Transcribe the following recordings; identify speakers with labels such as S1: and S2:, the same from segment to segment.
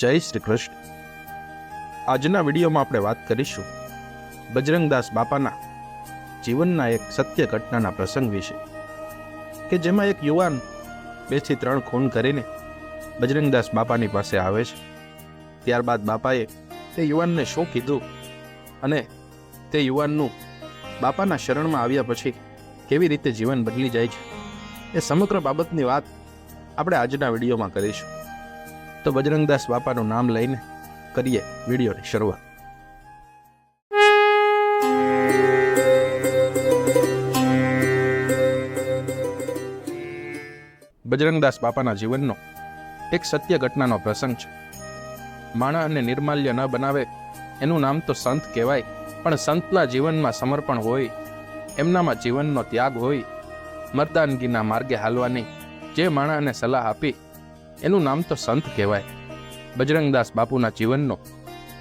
S1: જય શ્રી કૃષ્ણ। આજના વિડીયોમાં આપણે વાત કરીશું બજરંગદાસ બાપાના જીવનના એક સત્ય ઘટનાના પ્રસંગ વિશે, કે જેમાં એક યુવાન 2 થી 3 ખૂન કરીને બજરંગદાસ બાપાની પાસે આવે છે। ત્યારબાદ બાપાએ તે યુવાનને શું કીધું અને તે યુવાનનું બાપાના શરણમાં આવ્યા પછી કેવી રીતે જીવન બદલી જાય છે, એ સમગ્ર બાબતની વાત આપણે આજના વિડીયોમાં કરીશું। તો બજરંગદાસ બાપાનું નામ લઈને કરીએ વિડીયોની શરૂઆત। બજરંગદાસ બાપાના જીવનનો એક સત્ય ઘટનાનો પ્રસંગ છે। માણસને નિર્માલ્ય ન બનાવે એનું નામ તો સંત કહેવાય, પણ સંતના જીવનમાં સમર્પણ હોય, એમનામાં જીવનનો ત્યાગ હોય, મર્દાનગીના માર્ગે હાલવાની જે માણસને સલાહ આપી એનું નામ તો સંત કહેવાય। બજરંગદાસ બાપુના જીવનનો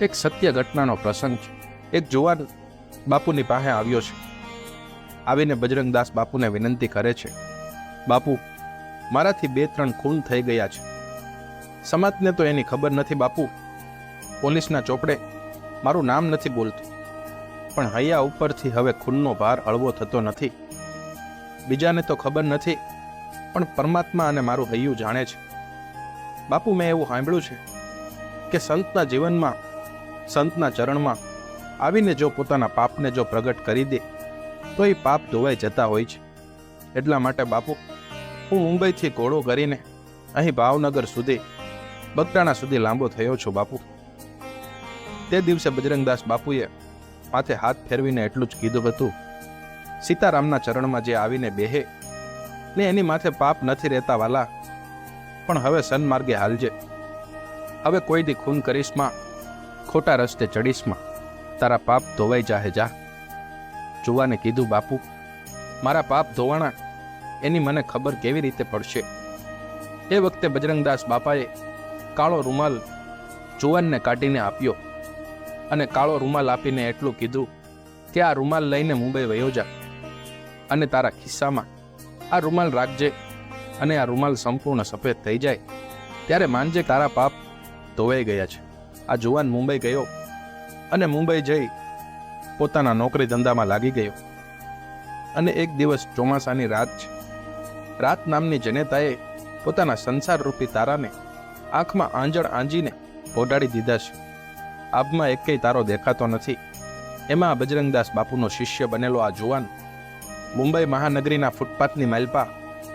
S1: એક સત્ય ઘટનાનો પ્રસંગ છે। એક જુવાન બાપુની પાસે આવ્યો છે। આવીને બજરંગદાસ બાપુને વિનંતી કરે છે, બાપુ, મારાથી 2-3 ખૂન થઈ ગયા છે। સમાજને તો એની ખબર નથી બાપુ, પોલીસના ચોપડે મારું નામ નથી બોલતું, પણ હૈયા ઉપરથી હવે ખૂનનો ભાર હળવો થતો નથી। બીજાને તો ખબર નથી, પણ પરમાત્મા અને મારું હૈયું જાણે છે। બાપુ, મેં એવું સાંભળ્યું છે કે સંતના જીવનમાં, સંતના ચરણમાં આવીને જો પોતાના પાપને જો પ્રગટ કરી દે તો એ પાપ ધોવાઈ જતા હોય છે। એટલા માટે બાપુ, હું મુંબઈથી ઘોડો કરીને અહીં ભાવનગર સુધી, બગદાણા સુધી લાંબો થયો છું બાપુ। તે દિવસે બજરંગદાસ બાપુએ માથે હાથ ફેરવીને એટલું જ કીધું હતું, સીતારામના ચરણમાં જે આવીને બેહે ને એની માથે પાપ નથી રહેતા વાલા, પણ હવે સન્માર્ગે હાલજે। હવે કોઈ દી ખૂન કરીશમાં, ખોટા રસ્તે ચડીશમાં, તારા પાપ ધોવાઈ જાહે જા। જુવાને કીધું, બાપુ, મારા પાપ ધોવાણા એની મને ખબર કેવી રીતે પડશે? એ વખતે બજરંગદાસ બાપાએ કાળો રૂમાલ જુવાનને કાઢીને આપ્યો અને કાળો રૂમાલ આપીને એટલું કીધું કે આ રૂમાલ લઈને મુંબઈ વયો જા અને તારા ખિસ્સામાં આ રૂમાલ રાખજે, અને આ રૂમાલ સંપૂર્ણ સફેદ થઈ જાય ત્યારે માનજે તારા પાપ ધોવાઈ ગયા છે। આ જુવાન મુંબઈ ગયો અને મુંબઈ જઈ પોતાના નોકરી ધંધામાં લાગી ગયો। અને એક દિવસ ચોમાસાની રાત છે। રાત નામની જનેતાએ પોતાના સંસાર રૂપી તારાને આંખમાં આંજણ આંજીને પોઢાડી દીધા છે। આબમાં એકેય તારો દેખાતો નથી। એમાં બજરંગદાસ બાપુનો શિષ્ય બનેલો આ જુવાન મુંબઈ મહાનગરીના ફૂટપાથની માલપા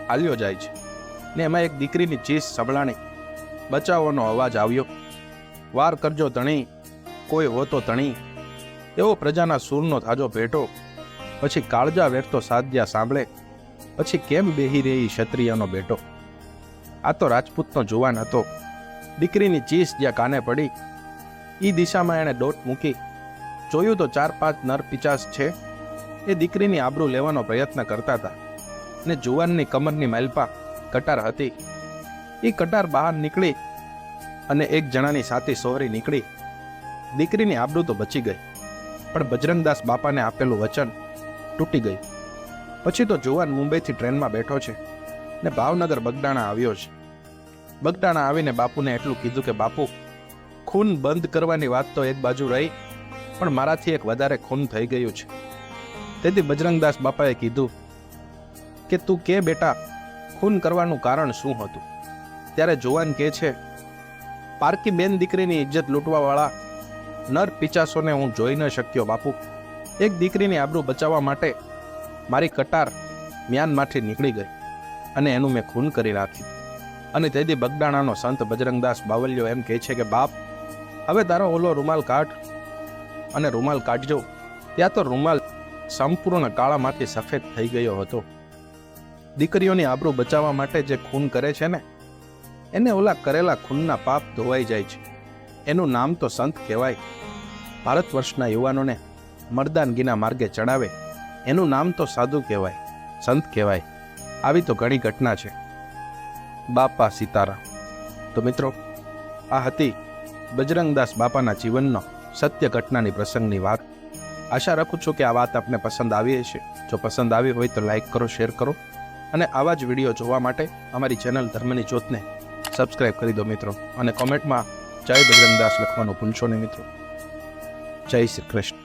S1: હાલ્યો જાય છે ને એમાં એક દીકરીની ચીસ સંભળાણી। બચાવવાનો અવાજ આવ્યો, વાર કરજો ધણી, કોઈ હો તો ધણી, એવો પ્રજાના સૂરનો થાજો ભેટો। પછી કાળજા વેરતો સાધ્યા સાંભળે, પછી કેમ બેહી રહી ક્ષત્રિયનો બેટો। આ તો રાજપૂતનો જુવાન હતો। દીકરીની ચીસ જ્યાં કાને પડી એ દિશામાં એણે દોટ મૂકી, જોયું તો 4-5 નર પિચાસ છે એ દીકરીની આબરૂ લેવાનો પ્રયત્ન કરતા હતા ને જુવાનની કમરની માલપા કટાર હતી। એ કટાર બહાર નીકળી અને એક જણાની સાથી સોહરી નીકળી। દીકરીની આબરૂ તો બચી ગઈ, પણ બજરંગદાસ બાપાને આપેલું વચન તૂટી ગયું। પછી તો જુવાન મુંબઈથી ટ્રેનમાં બેઠો છે ને ભાવનગર બગદાણા આવ્યો છે। બગદાણા આવીને બાપુને એટલું કીધું કે બાપુ, ખૂન બંધ કરવાની વાત તો એક બાજુ રહી, પણ મારાથી એક વધારે ખૂન થઈ ગયું છે। તેથી બજરંગદાસ બાપાએ કીધું કે તું કે બેટા, ખૂન કરવાનું કારણ શું હતું? ત્યારે જુવાન કહે છે, પારકી બેન દીકરીની ઇજ્જત લૂંટવાવાળા નર પિચાસોને હું જોઈ ન શક્યો બાપુ। એક દીકરીની આબરૂ બચાવવા માટે મારી કટાર મ્યાનમાંથી નીકળી ગઈ અને એનું મેં ખૂન કરી નાખ્યું। અને તેથી બગદાણાનો સંત બજરંગદાસ બાવલિયો એમ કહે છે કે બાપ, હવે તારો ઓલો રૂમાલ કાઢ, અને રૂમાલ કાઢજો ત્યાં તો રૂમાલ સંપૂર્ણ કાળામાંથી સફેદ થઈ ગયો હતો। દીકરીઓની આબરૂ બચાવવા માટે જે ખૂન કરે છે ને, એને ઓલા કરેલા ખૂનના પાપ ધોવાઈ જાય છે। એનું નામ તો સંત કહેવાય। ભારત વર્ષના યુવાનોને મર્દાનગીના માર્ગે ચડાવે એનું નામ તો સાધુ કહેવાય, સંત કહેવાય। આવી તો ઘણી ઘટના છે। બાપા સીતારામ। તો મિત્રો, આ હતી બજરંગદાસ બાપાના જીવનનો સત્ય ઘટનાની પ્રસંગની વાત। આશા રાખું છું કે આ વાત આપને પસંદ આવી હશે। જો પસંદ આવી હોય તો લાઈક કરો, શેર કરો, અને આવા જ વિડીયો જોવા માટે અમારી ચેનલ ધર્મની જ્યોતને સબસ્ક્રાઇબ કરી દો મિત્રો, અને કોમેન્ટમાં જય બજરંગદાસ લખવાનું ભૂલશો નહીં મિત્રો. જય શ્રી કૃષ્ણ.